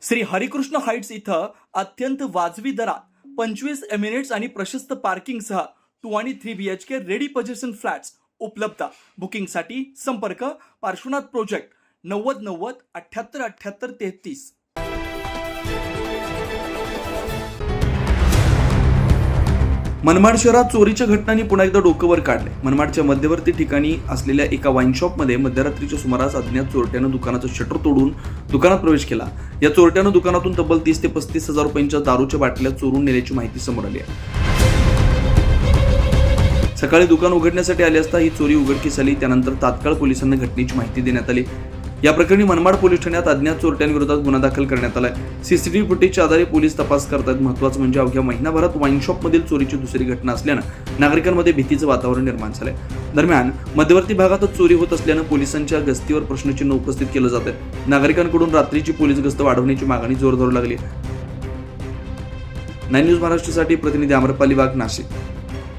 Shri Harikrishna Heights इथं अत्यंत वाजवी दरात 25 एमिरेट्स आणि प्रशस्त पार्किंगसह 2 आणि 3 BHK रेडी पोझिशन फ्लॅट्स उपलब्ध. बुकिंगसाठी संपर्क पार्श्वनाथ प्रोजेक्ट 9090 78 78 33. मनमाड शहरात चोरीच्या घटनांनी पुन्हा एकदा डोकं वर काढले. मनमाडच्या मध्यवर्ती ठिकाणी असलेल्या एका वाईन शॉपमध्ये मध्यरात्रीच्या सुमारास अज्ञात चोरट्यानं दुकानाचं शटर तोडून दुकानात प्रवेश केला. या चोरट्यानं दुकानातून तब्बल 30 ते 35 हजार रुपयांच्या दारूच्या बाटल्या चोरून नेल्याची माहिती समोर आली आहे. सकाळी दुकान उघडण्यासाठी आले असता ही चोरी उघडकीस आली. त्यानंतर तात्काळ पोलिसांना घटनेची माहिती देण्यात आली. या प्रकरणी मनमाड पोलीस ठाण्यात अज्ञात चोरट्यांविरोधात गुन्हा दाखल करण्यात आलाय. सीसीटीव्ही फुटेजच्या आधारे पोलीस तपास करतात. महत्त्वाचं म्हणजे अवघ्या महिनाभरात वाईन शॉपमधील चोरीची दुसरी घटना असल्यानं नागरिकांमध्ये भीतीचं वातावरण निर्माण झालंय. दरम्यान मध्यवर्ती भागातच चोरी होत असल्यानं पोलिसांच्या गस्तीवर प्रश्नचिन्ह उपस्थित केलं जात आहे. नागरिकांकडून रात्रीची पोलीस गस्त वाढवण्याची मागणी जोर धरू लागली. 9 न्यूज महाराष्ट्रासाठी प्रतिनिधी अमरपाली वाघ, नाशिक.